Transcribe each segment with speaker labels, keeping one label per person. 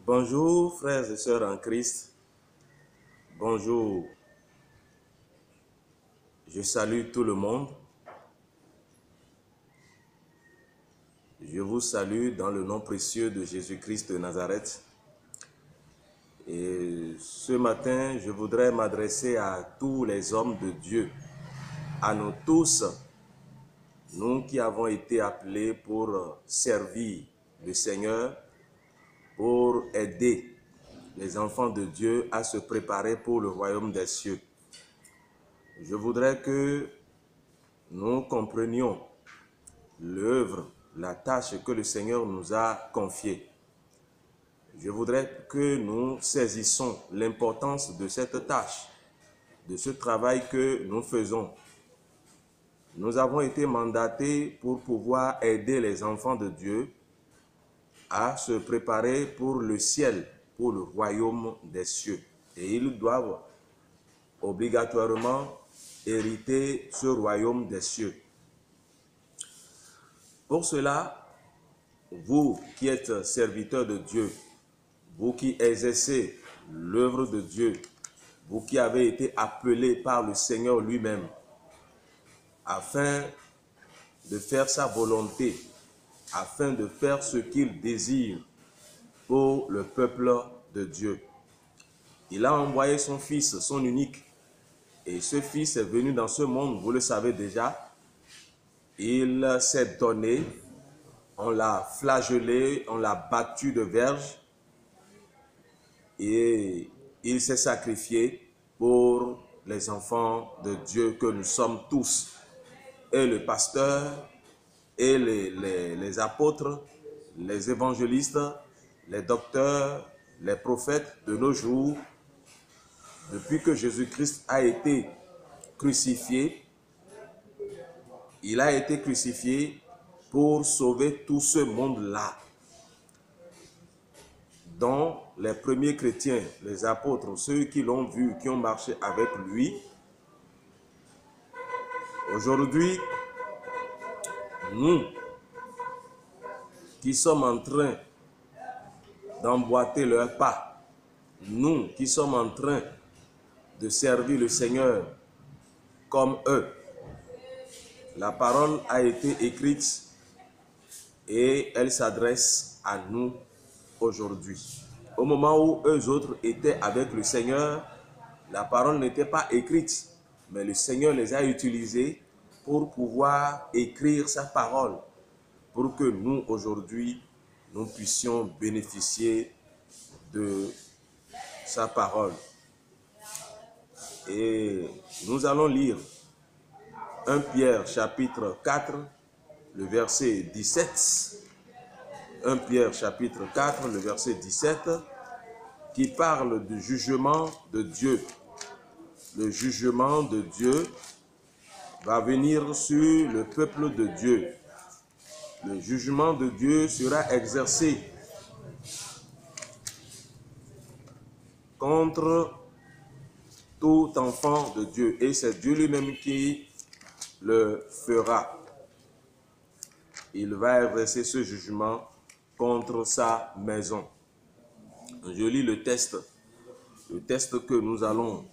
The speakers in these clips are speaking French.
Speaker 1: Bonjour frères et sœurs en Christ, bonjour, je salue tout le monde, je vous salue dans le nom précieux de Jésus-Christ de Nazareth. Et ce matin, je voudrais m'adresser à tous les hommes de Dieu, à nous tous, nous qui avons été appelés pour servir le Seigneur, pour aider les enfants de Dieu à se préparer pour le royaume des cieux. Je voudrais que nous comprenions l'œuvre, la tâche que le Seigneur nous a confiée. Je voudrais que nous saisissions l'importance de cette tâche, de ce travail que nous faisons. Nous avons été mandatés pour pouvoir aider les enfants de Dieu à se préparer pour le ciel, pour le royaume des cieux. Et ils doivent obligatoirement hériter ce royaume des cieux. Pour cela, vous qui êtes serviteurs de Dieu, vous qui exercez l'œuvre de Dieu, vous qui avez été appelés par le Seigneur lui-même, afin de faire sa volonté, afin de faire ce qu'il désire pour le peuple de Dieu. Il a envoyé son Fils, son unique, et ce Fils est venu dans ce monde, vous le savez déjà. Il s'est donné, on l'a flagellé, on l'a battu de verge, et il s'est sacrifié pour les enfants de Dieu que nous sommes tous. Et le pasteur, et les apôtres, les évangélistes, les docteurs, les prophètes de nos jours, depuis que Jésus-Christ a été crucifié, il a été crucifié pour sauver tout ce monde-là, dont les premiers chrétiens, les apôtres, ceux qui l'ont vu, qui ont marché avec lui. Aujourd'hui, nous qui sommes en train d'emboîter leurs pas, nous qui sommes en train de servir le Seigneur comme eux, la parole a été écrite et elle s'adresse à nous aujourd'hui. Au moment où eux autres étaient avec le Seigneur, la parole n'était pas écrite, mais le Seigneur les a utilisés pour pouvoir écrire sa parole, pour que nous, aujourd'hui, nous puissions bénéficier de sa parole. Et nous allons lire 1 Pierre chapitre 4, le verset 17. 1 Pierre chapitre 4, le verset 17, qui parle du jugement de Dieu. Le jugement de Dieu va venir sur le peuple de Dieu. Le jugement de Dieu sera exercé contre tout enfant de Dieu. Et c'est Dieu lui-même qui le fera. Il va exercer ce jugement contre sa maison. Je lis le texte que nous allons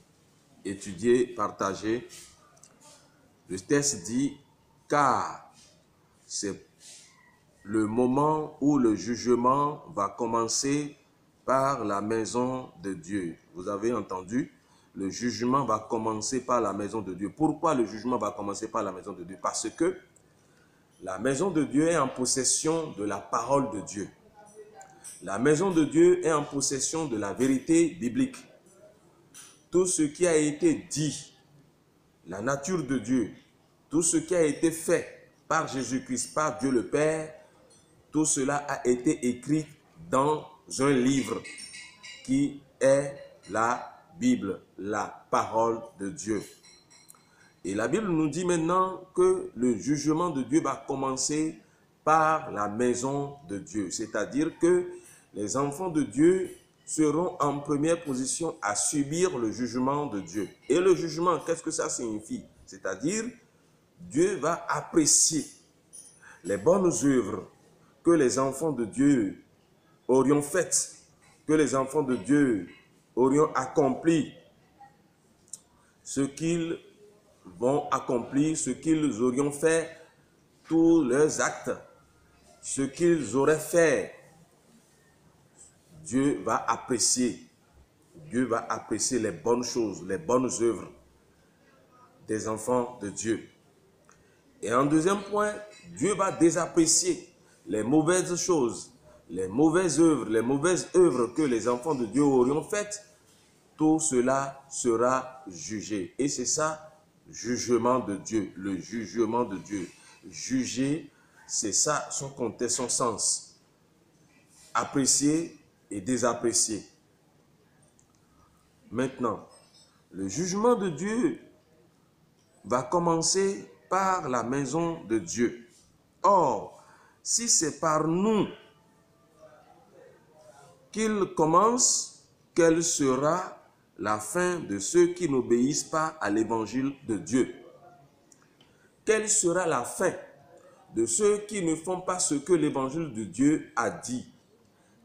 Speaker 1: étudier, partager. Le texte dit, car c'est le moment où le jugement va commencer par la maison de Dieu. Vous avez entendu? Le jugement va commencer par la maison de Dieu. Pourquoi le jugement va commencer par la maison de Dieu? Parce que la maison de Dieu est en possession de la parole de Dieu. La maison de Dieu est en possession de la vérité biblique. Tout ce qui a été dit, la nature de Dieu, tout ce qui a été fait par Jésus-Christ, par Dieu le Père, tout cela a été écrit dans un livre qui est la Bible, la parole de Dieu. Et la Bible nous dit maintenant que le jugement de Dieu va commencer par la maison de Dieu. C'est-à-dire que les enfants de Dieu seront en première position à subir le jugement de Dieu. Et le jugement, qu'est-ce que ça signifie? C'est-à-dire, Dieu va apprécier les bonnes œuvres que les enfants de Dieu aurions faites que les enfants de Dieu aurions accompli ce qu'ils vont accomplir, ce qu'ils aurions fait, tous leurs actes, ce qu'ils auraient fait, Dieu va apprécier. Dieu va apprécier les bonnes choses, les bonnes œuvres des enfants de Dieu. Et en deuxième point, Dieu va désapprécier les mauvaises choses, les mauvaises œuvres que les enfants de Dieu aurions faites. Tout cela sera jugé. Et c'est ça, jugement de Dieu, le jugement de Dieu. Juger, c'est ça son contexte, son sens. Apprécier et désapprécier. Maintenant, le jugement de Dieu va commencer par la maison de Dieu. Or, si c'est par nous qu'il commence, quelle sera la fin de ceux qui n'obéissent pas à l'évangile de Dieu? Quelle sera la fin de ceux qui ne font pas ce que l'évangile de Dieu a dit?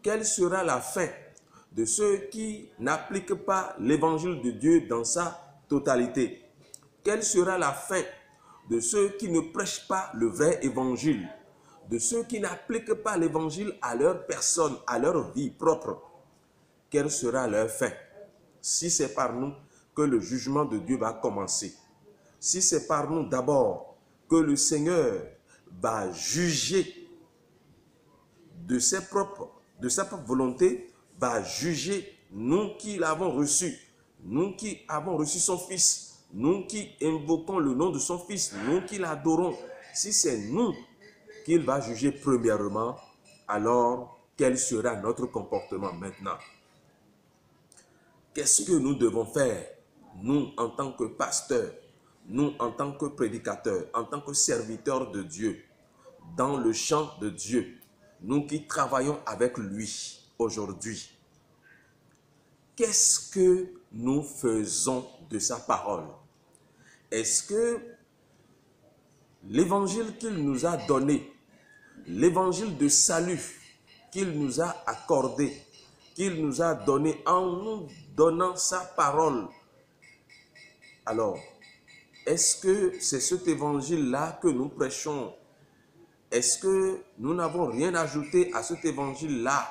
Speaker 1: Quelle sera la fin de ceux qui n'appliquent pas l'évangile de Dieu dans sa totalité? Quelle sera la fin de ceux qui ne prêchent pas le vrai évangile, de ceux qui n'appliquent pas l'évangile à leur personne, à leur vie propre? Quelle sera leur fin? Si c'est par nous que le jugement de Dieu va commencer, si c'est par nous d'abord que le Seigneur va juger de sa propre volonté, va juger nous qui l'avons reçu, nous qui avons reçu son Fils, nous qui invoquons le nom de son Fils, nous qui l'adorons. Si c'est nous qu'il va juger premièrement, alors quel sera notre comportement maintenant? Qu'est-ce que nous devons faire, nous en tant que pasteurs, nous en tant que prédicateurs, en tant que serviteurs de Dieu, dans le champ de Dieu, nous qui travaillons avec lui aujourd'hui? Qu'est-ce que nous faisons de sa parole? Est-ce que l'évangile qu'il nous a donné, l'évangile de salut qu'il nous a accordé, qu'il nous a donné en nous donnant sa parole, alors, est-ce que c'est cet évangile-là que nous prêchons? Est-ce que nous n'avons rien ajouté à cet évangile-là?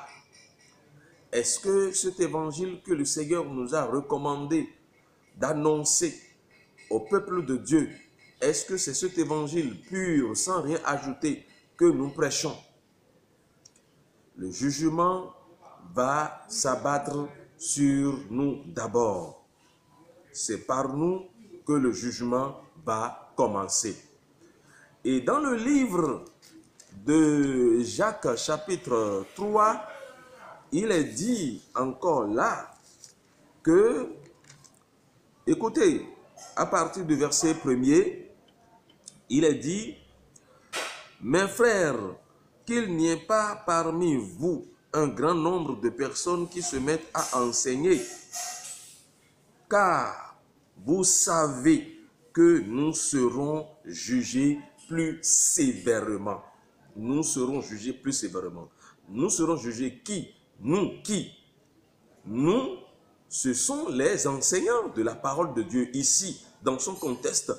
Speaker 1: Est-ce que cet évangile que le Seigneur nous a recommandé d'annoncer au peuple de Dieu, est-ce que c'est cet évangile pur, sans rien ajouter, que nous prêchons? Le jugement va s'abattre sur nous d'abord. C'est par nous que le jugement va commencer. Et dans le livre de Jacques chapitre 3, il est dit encore là que, écoutez, à partir du verset 1er, il est dit: mes frères, qu'il n'y ait pas parmi vous un grand nombre de personnes qui se mettent à enseigner, car vous savez que nous serons jugés plus sévèrement. Nous serons jugés plus sévèrement. Nous serons jugés qui? Nous, qui? Nous, ce sont les enseignants de la parole de Dieu ici, dans son contexte.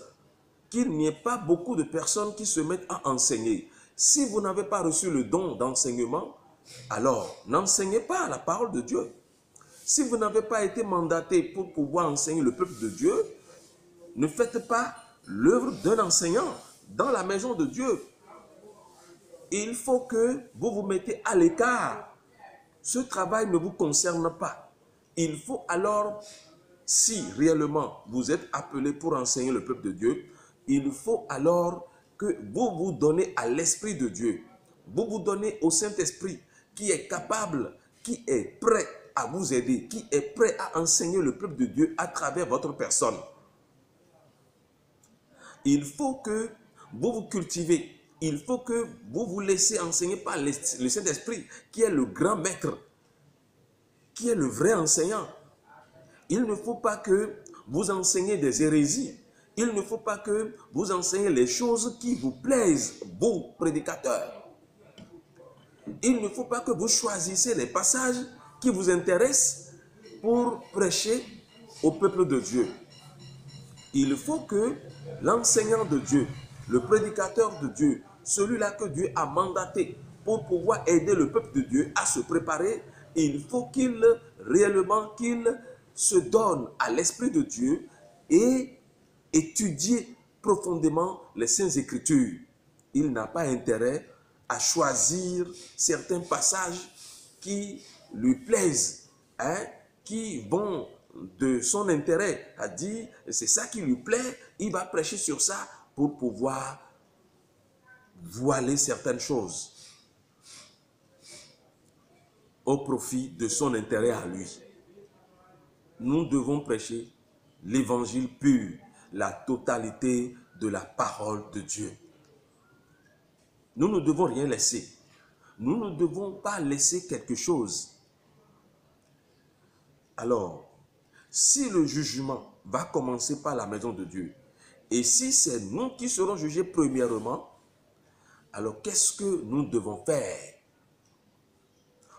Speaker 1: Qu'il n'y ait pas beaucoup de personnes qui se mettent à enseigner. Si vous n'avez pas reçu le don d'enseignement, alors n'enseignez pas la parole de Dieu. Si vous n'avez pas été mandaté pour pouvoir enseigner le peuple de Dieu, ne faites pas l'œuvre d'un enseignant dans la maison de Dieu. Il faut que vous vous mettez à l'écart. Ce travail ne vous concerne pas. Il faut alors, si réellement vous êtes appelé pour enseigner le peuple de Dieu, il faut alors que vous vous donnez à l'Esprit de Dieu. Vous vous donnez au Saint-Esprit qui est capable, qui est prêt à vous aider, qui est prêt à enseigner le peuple de Dieu à travers votre personne. Il faut que vous vous cultivez. Il faut que vous vous laissez enseigner par le Saint-Esprit qui est le grand maître, qui est le vrai enseignant. Il ne faut pas que vous enseignez des hérésies. Il ne faut pas que vous enseignez les choses qui vous plaisent, vous, prédicateurs. Il ne faut pas que vous choisissez les passages qui vous intéresse pour prêcher au peuple de Dieu. Il faut que l'enseignant de Dieu, le prédicateur de Dieu, celui-là que Dieu a mandaté pour pouvoir aider le peuple de Dieu à se préparer, il faut qu'il se donne à l'Esprit de Dieu et étudie profondément les Saintes Écritures. Il n'a pas intérêt à choisir certains passages qui lui plaisent, qui vont de son intérêt, à dire c'est ça qui lui plaît, il va prêcher sur ça pour pouvoir voiler certaines choses au profit de son intérêt à lui. Nous devons prêcher l'évangile pur, la totalité de la parole de Dieu. Nous ne devons rien laisser. Nous ne devons pas laisser quelque chose. Alors, si le jugement va commencer par la maison de Dieu, et si c'est nous qui serons jugés premièrement, alors qu'est-ce que nous devons faire?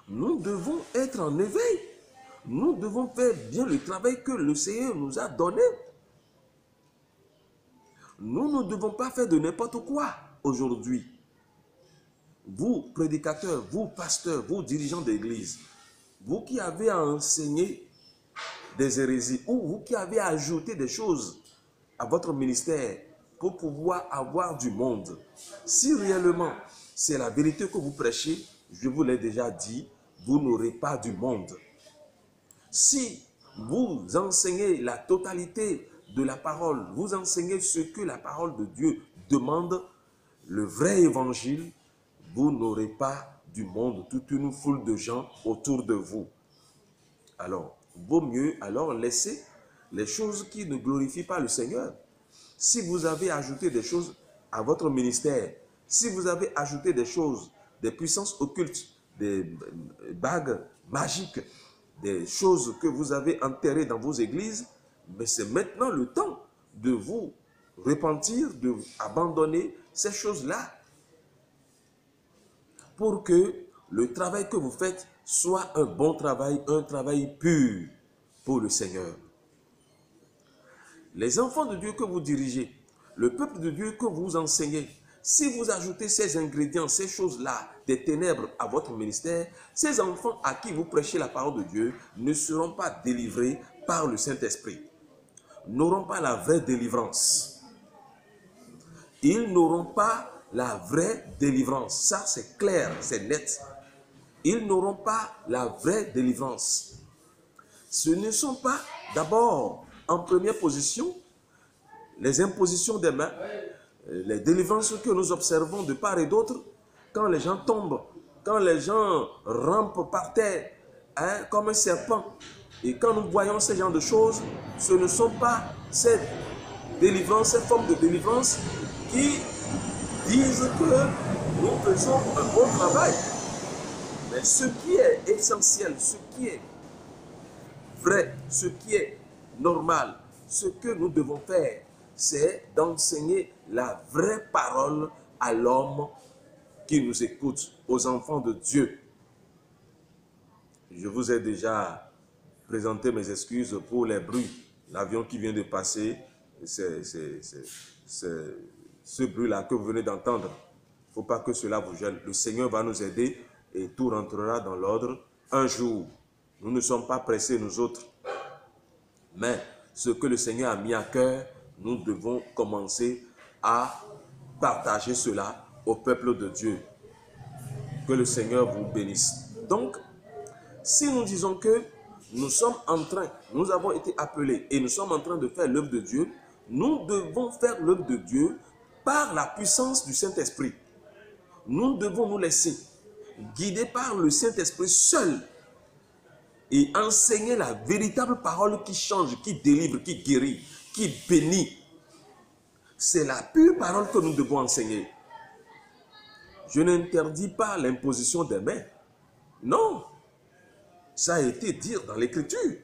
Speaker 1: Nous devons être en éveil. Nous devons faire bien le travail que le Seigneur nous a donné. Nous ne devons pas faire de n'importe quoi aujourd'hui. Vous, prédicateurs, vous, pasteurs, vous, dirigeants d'église, vous qui avez enseigné des hérésies, ou vous qui avez ajouté des choses à votre ministère pour pouvoir avoir du monde, si réellement c'est la vérité que vous prêchez, je vous l'ai déjà dit, vous n'aurez pas du monde. Si vous enseignez la totalité de la parole, vous enseignez ce que la parole de Dieu demande, le vrai évangile, vous n'aurez pas du monde, toute une foule de gens autour de vous. Alors, vaut mieux alors laisser les choses qui ne glorifient pas le Seigneur. Si vous avez ajouté des choses à votre ministère, si vous avez ajouté des choses, des puissances occultes, des bagues magiques, des choses que vous avez enterrées dans vos églises, mais c'est maintenant le temps de vous repentir, de abandonner ces choses-là pour que le travail que vous faites soit un bon travail, un travail pur pour le Seigneur. Les enfants de Dieu que vous dirigez, le peuple de Dieu que vous enseignez, si vous ajoutez ces ingrédients, ces choses-là, des ténèbres à votre ministère, ces enfants à qui vous prêchez la parole de Dieu ne seront pas délivrés par le Saint-Esprit, n'auront pas la vraie délivrance. Ils n'auront pas la vraie délivrance. Ça, c'est clair, c'est net. Ils n'auront pas la vraie délivrance. Ce ne sont pas, d'abord, en première position, les impositions des mains, les délivrances que nous observons de part et d'autre, quand les gens tombent, quand les gens rampent par terre, comme un serpent, et quand nous voyons ce genre de choses, ce ne sont pas ces délivrances, ces formes de délivrance qui disent que nous faisons un bon travail. Mais ce qui est essentiel, ce qui est vrai, ce qui est normal, ce que nous devons faire, c'est d'enseigner la vraie parole à l'homme qui nous écoute, aux enfants de Dieu. Je vous ai déjà présenté mes excuses pour les bruits. L'avion qui vient de passer, c'est ce bruit-là que vous venez d'entendre. Il ne faut pas que cela vous gêne. Le Seigneur va nous aider et tout rentrera dans l'ordre un jour. Nous ne sommes pas pressés, nous autres. Mais ce que le Seigneur a mis à cœur, nous devons commencer à partager cela au peuple de Dieu. Que le Seigneur vous bénisse. Donc, si nous disons que nous avons été appelés et nous sommes en train de faire l'œuvre de Dieu, nous devons faire l'œuvre de Dieu par la puissance du Saint-Esprit. Nous devons nous laisser guider par le Saint-Esprit seul et enseigner la véritable parole qui change, qui délivre, qui guérit, qui bénit. C'est la pure parole que nous devons enseigner. Je n'interdis pas l'imposition des mains. Non. Ça a été dit dans l'Écriture.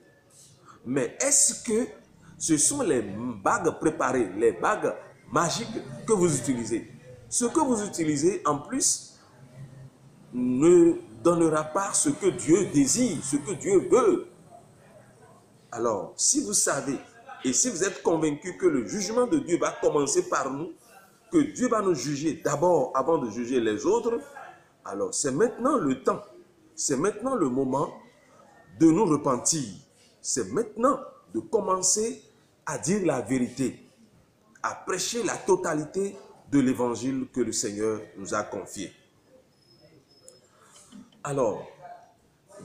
Speaker 1: Mais est-ce que ce sont les bagues préparées, les bagues magiques que vous utilisez? Ce que vous utilisez, en plus, ne donnera pas ce que Dieu désire, ce que Dieu veut. Alors, si vous savez et si vous êtes convaincu que le jugement de Dieu va commencer par nous, que Dieu va nous juger d'abord avant de juger les autres, alors c'est maintenant le temps, c'est maintenant le moment de nous repentir. C'est maintenant de commencer à dire la vérité, à prêcher la totalité de l'évangile que le Seigneur nous a confié. Alors,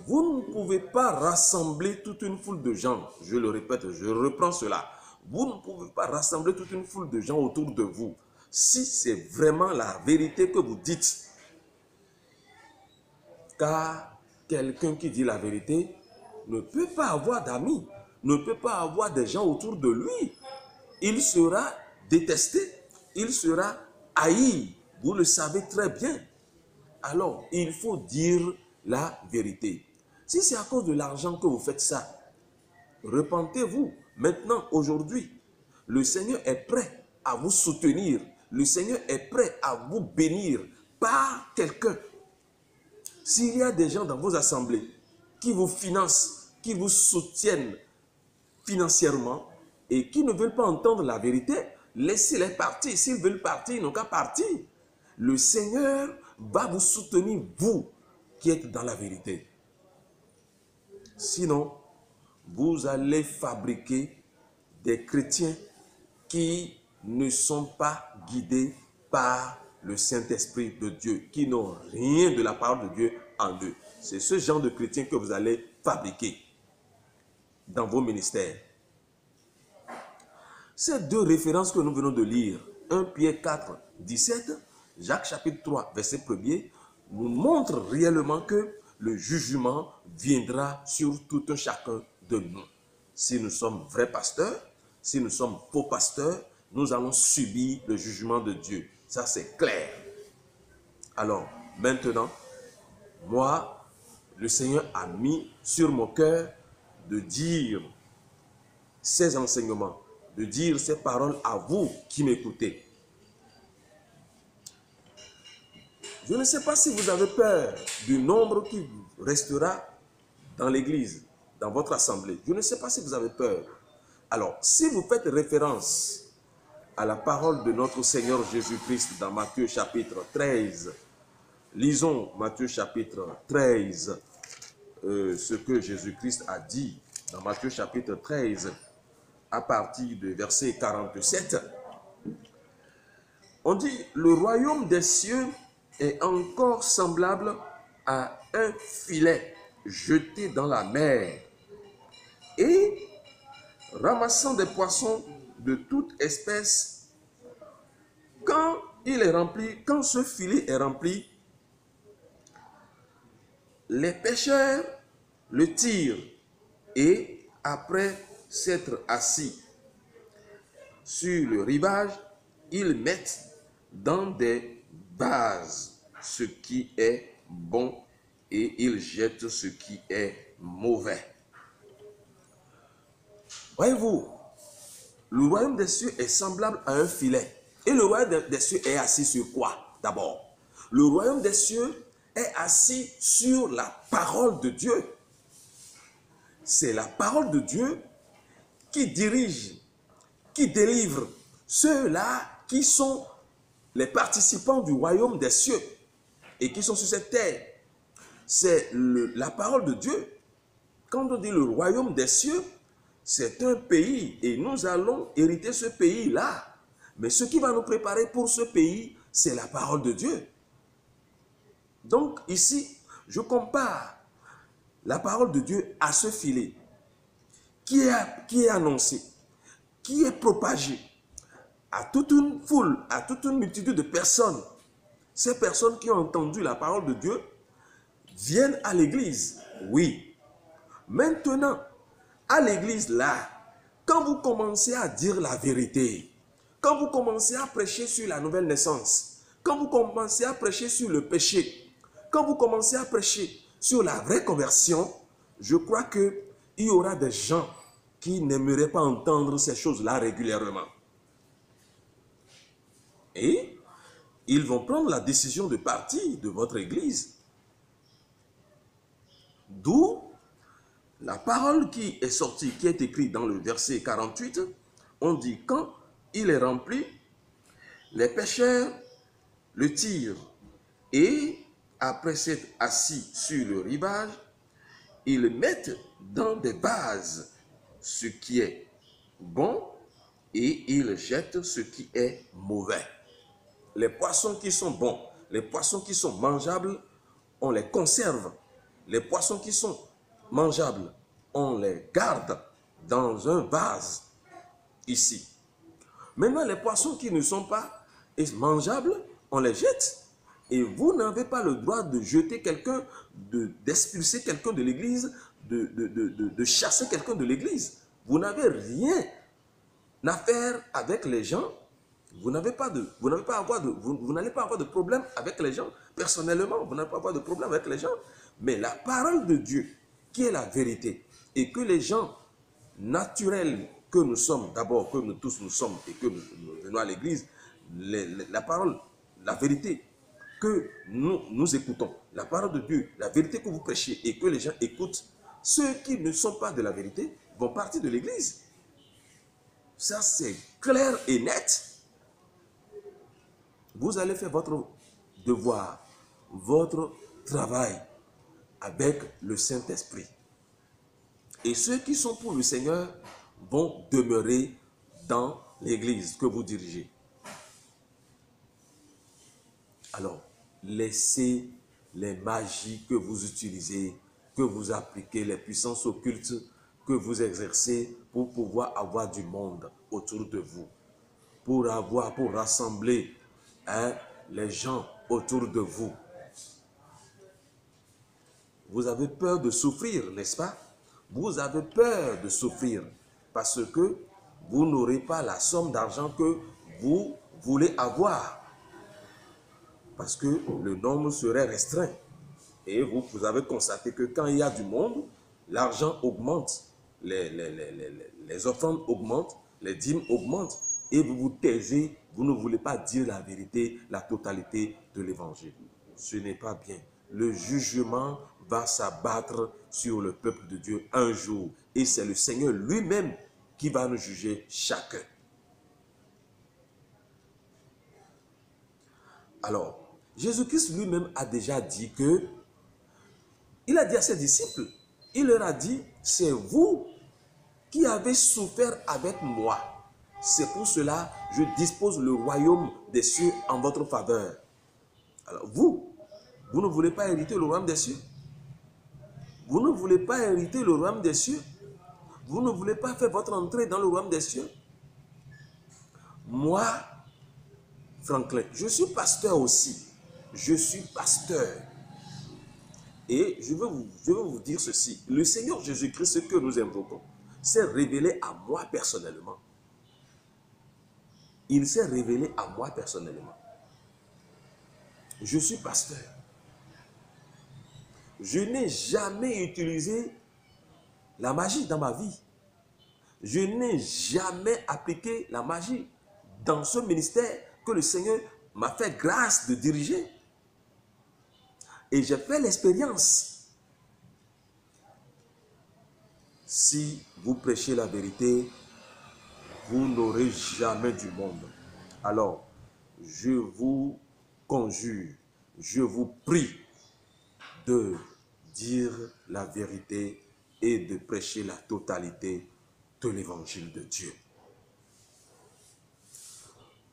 Speaker 1: vous ne pouvez pas rassembler toute une foule de gens, je le répète, je reprends cela. Vous ne pouvez pas rassembler toute une foule de gens autour de vous si c'est vraiment la vérité que vous dites. Car quelqu'un qui dit la vérité ne peut pas avoir d'amis, ne peut pas avoir des gens autour de lui. Il sera détesté, il sera haï. Vous le savez très bien. Alors, il faut dire la vérité. Si c'est à cause de l'argent que vous faites ça, repentez-vous. Maintenant, aujourd'hui, le Seigneur est prêt à vous soutenir. Le Seigneur est prêt à vous bénir par quelqu'un. S'il y a des gens dans vos assemblées qui vous financent, qui vous soutiennent financièrement et qui ne veulent pas entendre la vérité, laissez-les partir. S'ils veulent partir, ils n'ont qu'à partir. Le Seigneur va vous soutenir, vous qui êtes dans la vérité. Sinon, vous allez fabriquer des chrétiens qui ne sont pas guidés par le Saint-Esprit de Dieu, qui n'ont rien de la parole de Dieu en eux. C'est ce genre de chrétiens que vous allez fabriquer dans vos ministères. Ces deux références que nous venons de lire, 1 Pierre 4, 17, Jacques chapitre 3, verset 1er, nous montrent réellement que le jugement viendra sur tout un chacun de nous. Si nous sommes vrais pasteurs, si nous sommes faux pasteurs, nous allons subir le jugement de Dieu. Ça, c'est clair. Alors, maintenant, moi, le Seigneur a mis sur mon cœur de dire ces enseignements, de dire ces paroles à vous qui m'écoutez. Je ne sais pas si vous avez peur du nombre qui restera dans l'église, dans votre assemblée. Je ne sais pas si vous avez peur. Alors, si vous faites référence à la parole de notre Seigneur Jésus-Christ dans Matthieu chapitre 13, lisons Matthieu chapitre 13, ce que Jésus-Christ a dit dans Matthieu chapitre 13, à partir du verset 47. On dit, le royaume des cieux est encore semblable à un filet jeté dans la mer et ramassant des poissons de toute espèce. Quand il est rempli, quand ce filet est rempli, les pêcheurs le tirent et après s'être assis sur le rivage, ils mettent dans des vases ce qui est bon et ils jettent ce qui est mauvais. Voyez-vous, le royaume des cieux est semblable à un filet. Et le royaume des cieux est assis sur quoi d'abord? Le royaume des cieux est assis sur la parole de Dieu. C'est la parole de Dieu qui dirige, qui délivre ceux-là qui sont les participants du royaume des cieux et qui sont sur cette terre. C'est la parole de Dieu. Quand on dit le royaume des cieux, c'est un pays et nous allons hériter ce pays-là. Mais ce qui va nous préparer pour ce pays, c'est la parole de Dieu. Donc ici, je compare la parole de Dieu à ce filet qui est annoncé, qui est propagé à toute une foule, à toute une multitude de personnes. Ces personnes qui ont entendu la parole de Dieu viennent à l'église, oui. Maintenant, à l'église là, quand vous commencez à dire la vérité, quand vous commencez à prêcher sur la nouvelle naissance, quand vous commencez à prêcher sur le péché, quand vous commencez à prêcher sur la vraie conversion, je crois qu'il y aura des gens qui n'aimeraient pas entendre ces choses-là régulièrement. Et ils vont prendre la décision de partir de votre église. D'où la parole qui est sortie, qui est écrite dans le verset 48, on dit quand il est rempli, les pêcheurs le tirent et après s'être assis sur le rivage, ils mettent dans des vases ce qui est bon et ils jettent ce qui est mauvais. Les poissons qui sont bons, les poissons qui sont mangeables, on les conserve. Les poissons qui sont mangeables, on les garde dans un vase ici. Maintenant, les poissons qui ne sont pas mangeables, on les jette. Et vous n'avez pas le droit de jeter quelqu'un, d'expulser quelqu'un de l'église, de chasser quelqu'un de l'église. Vous n'avez rien à faire avec les gens. Vous n'allez pas avoir de problème avec les gens. Personnellement, vous n'allez pas avoir de problème avec les gens. Mais la parole de Dieu, qui est la vérité, et que les gens naturels que nous sommes, d'abord que nous tous nous sommes et que nous venons à l'église, la parole, la vérité que nous écoutons, la parole de Dieu, la vérité que vous prêchez et que les gens écoutent, ceux qui ne sont pas de la vérité vont partir de l'église. Ça, c'est clair et net. Vous allez faire votre devoir, votre travail avec le Saint-Esprit. Et ceux qui sont pour le Seigneur vont demeurer dans l'église que vous dirigez. Alors, laissez les magies que vous utilisez, que vous appliquez, les puissances occultes que vous exercez pour pouvoir avoir du monde autour de vous, pour rassembler les gens autour de vous. Vous avez peur de souffrir, n'est-ce pas? Vous avez peur de souffrir parce que vous n'aurez pas la somme d'argent que vous voulez avoir. Parce que le nombre serait restreint. Et vous avez constaté que quand il y a du monde, l'argent augmente, les offrandes augmentent, les dîmes augmentent. Et vous vous taisez, vous ne voulez pas dire la vérité, la totalité de l'évangile. Ce n'est pas bien. Le jugement va s'abattre sur le peuple de Dieu un jour. Et c'est le Seigneur lui-même qui va nous juger chacun. Alors, Jésus-Christ lui-même a déjà dit que, il a dit à ses disciples, il leur a dit, c'est vous qui avez souffert avec moi. C'est pour cela que je dispose le royaume des cieux en votre faveur. Alors vous ne voulez pas hériter le royaume des cieux? Vous ne voulez pas hériter le royaume des cieux? Vous ne voulez pas faire votre entrée dans le royaume des cieux? Moi, Franklin, je suis pasteur aussi. Je suis pasteur. Et je veux vous dire ceci. Le Seigneur Jésus-Christ que nous invoquons s'est révélé à moi personnellement. Il s'est révélé à moi personnellement. Je suis pasteur. Je n'ai jamais utilisé la magie dans ma vie. Je n'ai jamais appliqué la magie dans ce ministère que le Seigneur m'a fait grâce de diriger. Et j'ai fait l'expérience. Si vous prêchez la vérité, vous n'aurez jamais du monde. Alors, je vous conjure, je vous prie de dire la vérité et de prêcher la totalité de l'évangile de Dieu.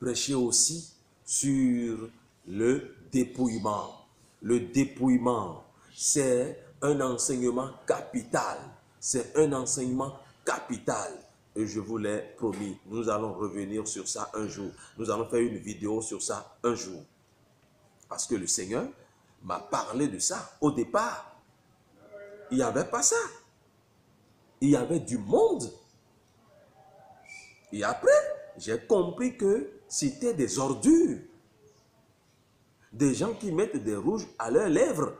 Speaker 1: Prêchez aussi sur le dépouillement. Le dépouillement, c'est un enseignement capital. C'est un enseignement capital. Et je vous l'ai promis, nous allons revenir sur ça un jour. Nous allons faire une vidéo sur ça un jour. Parce que le Seigneur m'a parlé de ça. Au départ, il n'y avait pas ça. Il y avait du monde. Et après, j'ai compris que c'était des ordures. Des gens qui mettent des rouges à leurs lèvres.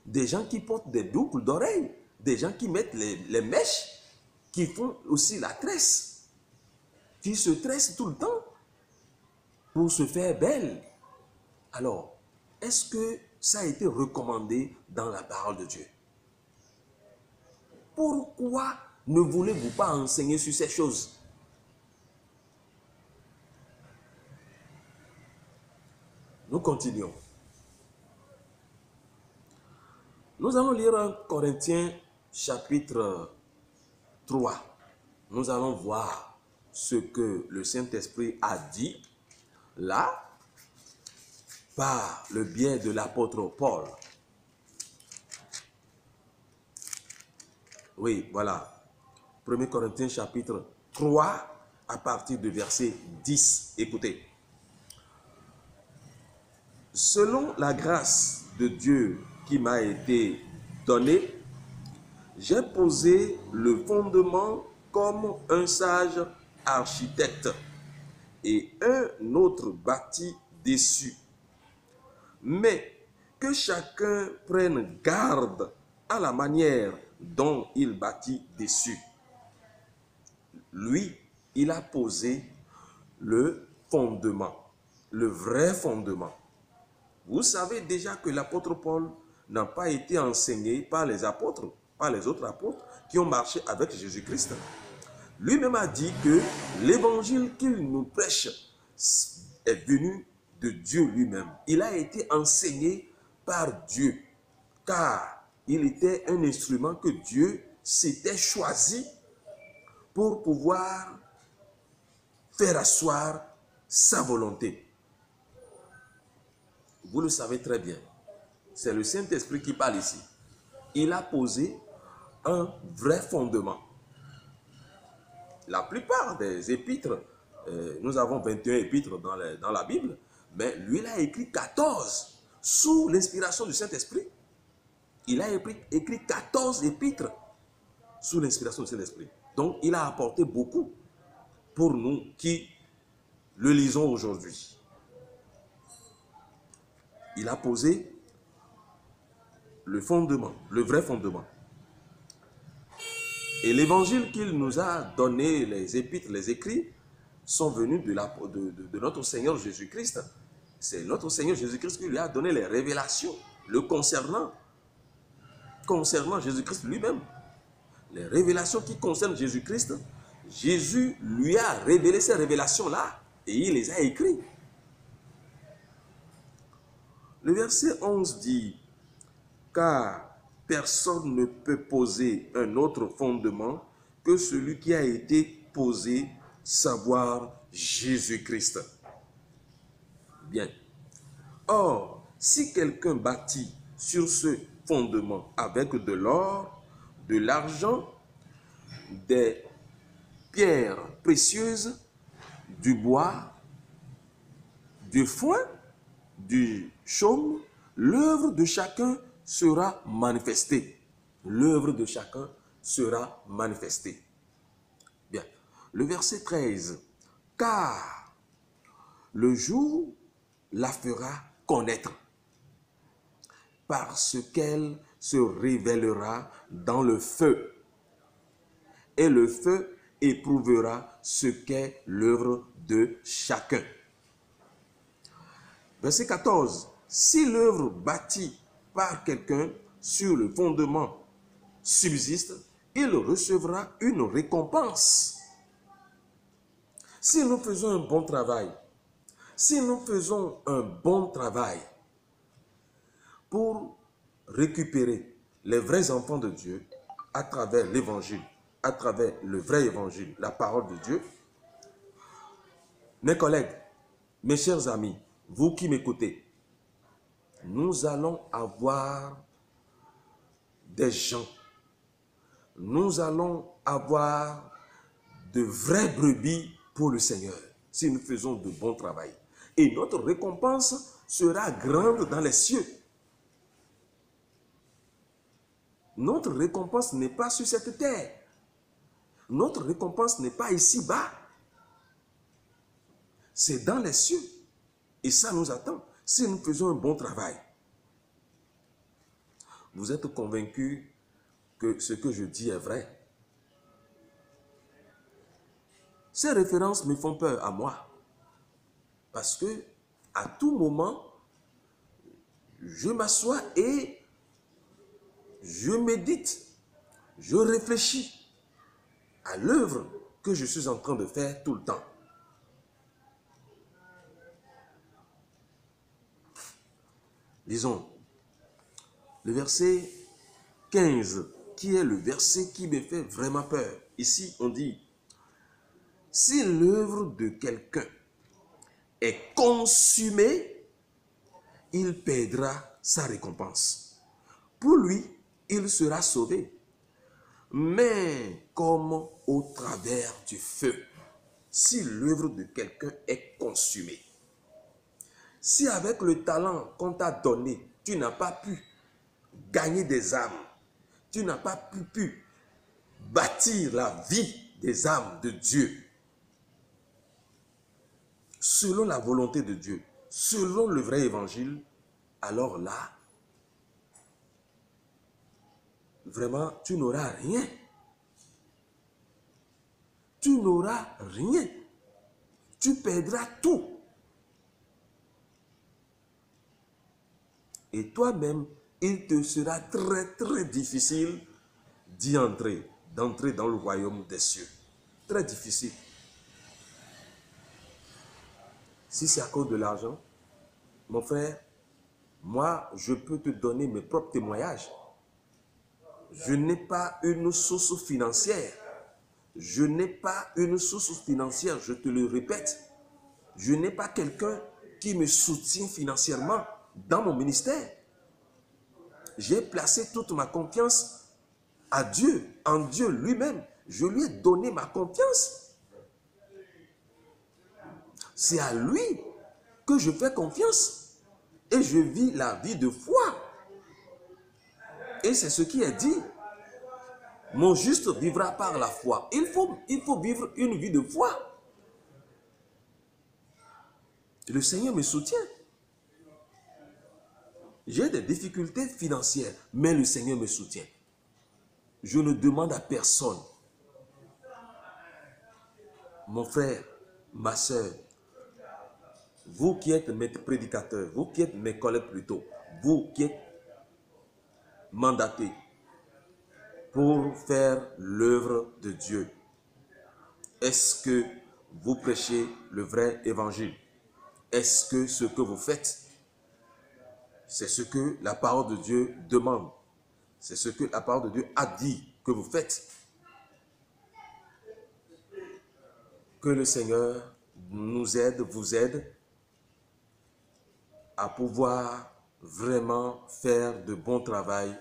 Speaker 1: Des gens qui portent des boucles d'oreilles. Des gens qui mettent les mèches. Qui font aussi la tresse. Qui se tressent tout le temps pour se faire belle. Alors, est-ce que ça a été recommandé dans la parole de Dieu? Pourquoi ne voulez-vous pas enseigner sur ces choses? Nous continuons. Nous allons lire 1 Corinthiens chapitre 3. Nous allons voir ce que le Saint-Esprit a dit là par le biais de l'apôtre Paul. Oui, voilà. 1 Corinthiens chapitre 3 à partir du verset 10. Écoutez. Selon la grâce de Dieu qui m'a été donnée, j'ai posé le fondement comme un sage architecte et un autre bâti dessus. Mais que chacun prenne garde à la manière dont il bâtit dessus. Lui, il a posé le fondement, le vrai fondement. Vous savez déjà que l'apôtre Paul n'a pas été enseigné par les apôtres, par les autres apôtres qui ont marché avec Jésus-Christ. Lui-même a dit que l'évangile qu'il nous prêche est venu de Dieu lui-même. Il a été enseigné par Dieu, car il était un instrument que Dieu s'était choisi pour pouvoir faire asseoir sa volonté. Vous le savez très bien. C'est le Saint-Esprit qui parle ici. Il a posé un vrai fondement. La plupart des épîtres, nous avons 21 épîtres dans la Bible, mais lui, il a écrit 14 sous l'inspiration du Saint-Esprit. Il a écrit 14 épîtres sous l'inspiration du Saint-Esprit. Donc, il a apporté beaucoup pour nous qui le lisons aujourd'hui. Il a posé le fondement, le vrai fondement. Et l'évangile qu'il nous a donné, les épîtres, les écrits, sont venus de notre Seigneur Jésus-Christ. C'est notre Seigneur Jésus-Christ qui lui a donné les révélations le concernant Jésus-Christ lui-même. Les révélations qui concernent Jésus-Christ, Jésus lui a révélé ces révélations-là et il les a écrites. Le verset 11 dit, « Car personne ne peut poser un autre fondement que celui qui a été posé, savoir Jésus-Christ. » Bien. Or, si quelqu'un bâtit sur ce fondement avec de l'or, de l'argent, des pierres précieuses, du bois, du foin, du chaume, l'œuvre de chacun sera manifestée. L'œuvre de chacun sera manifestée. Bien. Le verset 13. Car le jour la fera connaître, parce qu'elle se révélera dans le feu. Et le feu éprouvera ce qu'est l'œuvre de chacun. Verset 14. Si l'œuvre bâtie par quelqu'un sur le fondement subsiste, il recevra une récompense. Si nous faisons un bon travail, pour récupérer les vrais enfants de Dieu à travers l'évangile, à travers le vrai évangile, la parole de Dieu, mes collègues, mes chers amis, vous qui m'écoutez, nous allons avoir des gens, nous allons avoir de vraies brebis pour le Seigneur si nous faisons de bon travail. Et notre récompense sera grande dans les cieux. Notre récompense n'est pas sur cette terre. Notre récompense n'est pas ici-bas. C'est dans les cieux. Et ça nous attend si nous faisons un bon travail. Vous êtes convaincus que ce que je dis est vrai? Ces références me font peur à moi. Parce que à tout moment, je m'assois et je médite. je réfléchis à l'œuvre que je suis en train de faire tout le temps. Lisons le verset 15, qui est le verset qui me fait vraiment peur. Ici, on dit, si l'œuvre de quelqu'un est consumée, il perdra sa récompense. Pour lui, il sera sauvé, mais comme au travers du feu. Si l'œuvre de quelqu'un est consumée, si avec le talent qu'on t'a donné, tu n'as pas pu gagner des âmes, tu n'as pas pu bâtir la vie des âmes de Dieu, selon la volonté de Dieu, selon le vrai évangile, alors là, vraiment, tu n'auras rien. Tu n'auras rien. Tu perdras tout. Et toi-même, il te sera très, très difficile d'entrer dans le royaume des cieux. Très difficile. Si c'est à cause de l'argent, mon frère, moi, je peux te donner mes propres témoignages. Je n'ai pas une source financière. Je n'ai pas une source financière, je te le répète. Je n'ai pas quelqu'un qui me soutient financièrement dans mon ministère. J'ai placé toute ma confiance à Dieu, en Dieu lui-même. Je lui ai donné ma confiance. C'est à lui que je fais confiance. Et je vis la vie de foi. Et c'est ce qui est dit. Mon juste vivra par la foi. Il faut vivre une vie de foi. Le Seigneur me soutient. J'ai des difficultés financières, mais le Seigneur me soutient. Je ne demande à personne. Mon frère, ma soeur, vous qui êtes mes prédicateurs, vous qui êtes mes collègues plutôt, vous qui êtes mandatés pour faire l'œuvre de Dieu, est-ce que vous prêchez le vrai évangile? Est-ce que ce que vous faites, c'est ce que la parole de Dieu demande? C'est ce que la parole de Dieu a dit que vous faites? Que le Seigneur nous aide, vous aide à pouvoir vraiment faire de bon travail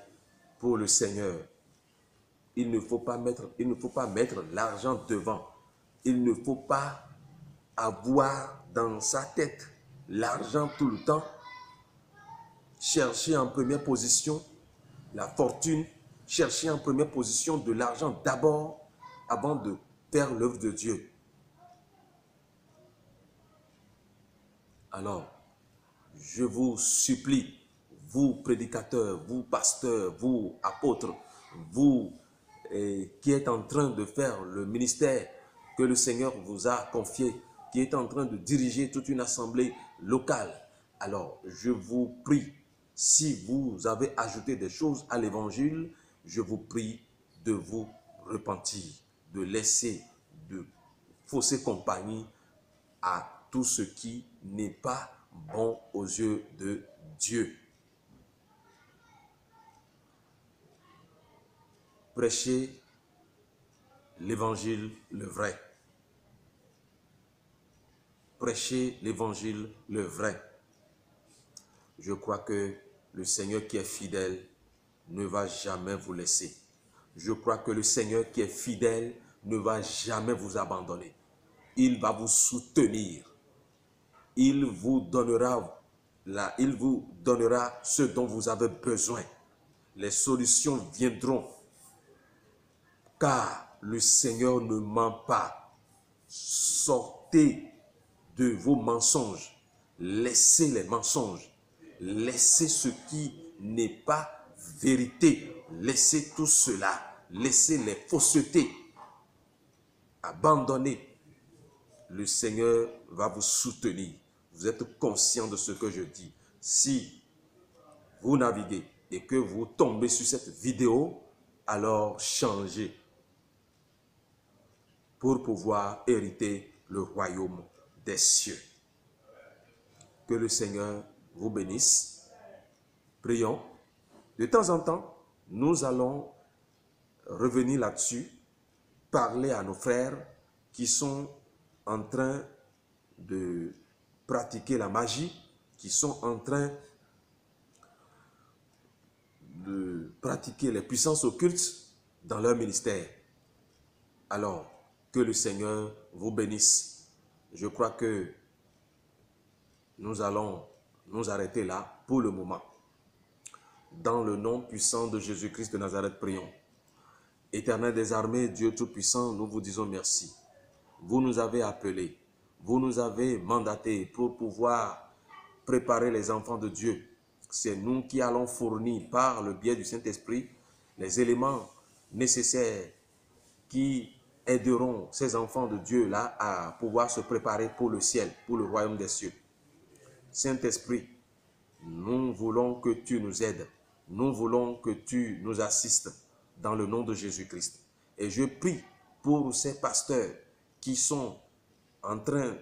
Speaker 1: pour le Seigneur. Il ne faut pas mettre l'argent devant. Il ne faut pas avoir dans sa tête l'argent tout le temps. Chercher en première position la fortune, chercher en première position de l'argent d'abord avant de faire l'œuvre de Dieu. Alors, je vous supplie, vous prédicateurs, vous pasteurs, vous apôtres, vous qui êtes en train de faire le ministère que le Seigneur vous a confié, qui est en train de diriger toute une assemblée locale. Alors, je vous prie, si vous avez ajouté des choses à l'évangile, je vous prie de vous repentir, de laisser de fausser compagnie à tout ce qui n'est pas bon aux yeux de Dieu. Prêchez l'évangile le vrai. Prêchez l'évangile le vrai. Je crois que le Seigneur qui est fidèle ne va jamais vous laisser. Je crois que le Seigneur qui est fidèle ne va jamais vous abandonner. Il va vous soutenir. Il vous donnera ce dont vous avez besoin. Les solutions viendront. Car le Seigneur ne ment pas. Sortez de vos mensonges. Laissez les mensonges. Laissez ce qui n'est pas vérité. Laissez tout cela. Laissez les faussetés. Abandonnez. Le Seigneur va vous soutenir. Vous êtes conscient de ce que je dis. Si vous naviguez et que vous tombez sur cette vidéo, alors changer pour pouvoir hériter le royaume des cieux. Que le Seigneur vous bénisse. Prions. De temps en temps, nous allons revenir là-dessus, parler à nos frères qui sont en train de pratiquer la magie, qui sont en train de pratiquer les puissances occultes dans leur ministère. Alors, que le Seigneur vous bénisse. Je crois que nous allons nous arrêter là pour le moment. Dans le nom puissant de Jésus-Christ de Nazareth, prions. Éternel des armées, Dieu Tout-Puissant, nous vous disons merci. Vous nous avez appelés, vous nous avez mandatés pour pouvoir préparer les enfants de Dieu. C'est nous qui allons fournir par le biais du Saint-Esprit les éléments nécessaires qui aideront ces enfants de Dieu-là à pouvoir se préparer pour le ciel, pour le royaume des cieux. Saint-Esprit, nous voulons que tu nous aides. Nous voulons que tu nous assistes dans le nom de Jésus-Christ. Et je prie pour ces pasteurs qui sont en train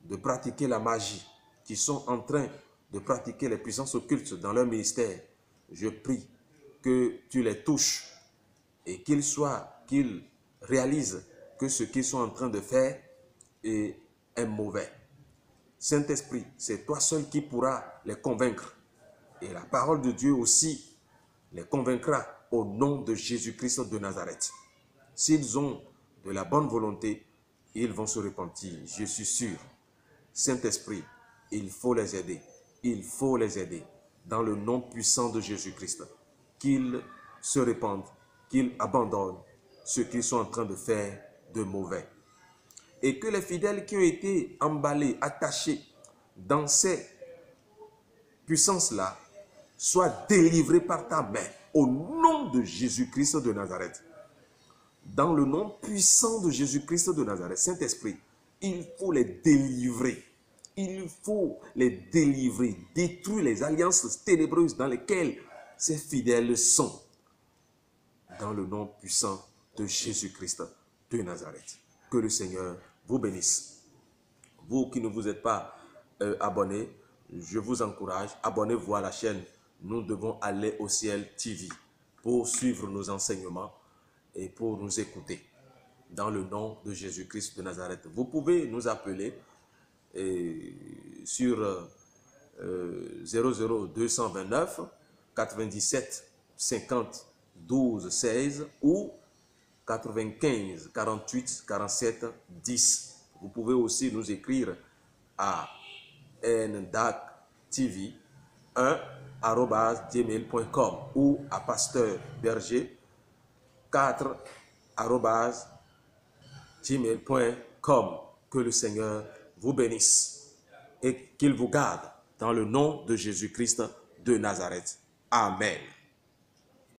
Speaker 1: de pratiquer la magie, qui sont en train de pratiquer les puissances occultes dans leur ministère. Je prie que tu les touches et qu'ils réalisent que ce qu'ils sont en train de faire est mauvais. Saint-Esprit, c'est toi seul qui pourras les convaincre. Et la parole de Dieu aussi les convaincra au nom de Jésus-Christ de Nazareth. S'ils ont de la bonne volonté, ils vont se repentir, je suis sûr. Saint-Esprit, il faut les aider. Il faut les aider dans le nom puissant de Jésus-Christ. Qu'ils se répandent, qu'ils abandonnent ce qu'ils sont en train de faire de mauvais. Et que les fidèles qui ont été emballés, attachés dans ces puissances-là, soient délivrés par ta main au nom de Jésus-Christ de Nazareth. Dans le nom puissant de Jésus-Christ de Nazareth, Saint-Esprit, il faut les délivrer. Il faut les délivrer, détruire les alliances ténébreuses dans lesquelles ces fidèles sont. Dans le nom puissant de Jésus-Christ de Nazareth. Que le Seigneur vous bénisse. Vous qui ne vous êtes pas abonnés, je vous encourage, abonnez-vous à la chaîne Nous devons aller au ciel TV pour suivre nos enseignements et pour nous écouter. Dans le nom de Jésus-Christ de Nazareth. Vous pouvez nous appeler sur 00229 97 50 12 16 ou 95 48 47 10. Vous pouvez aussi nous écrire à ndactv1@gmail.com ou à pasteurberger4@gmail.com. Que le Seigneur vous bénisse et qu'il vous garde dans le nom de Jésus-Christ de Nazareth. Amen.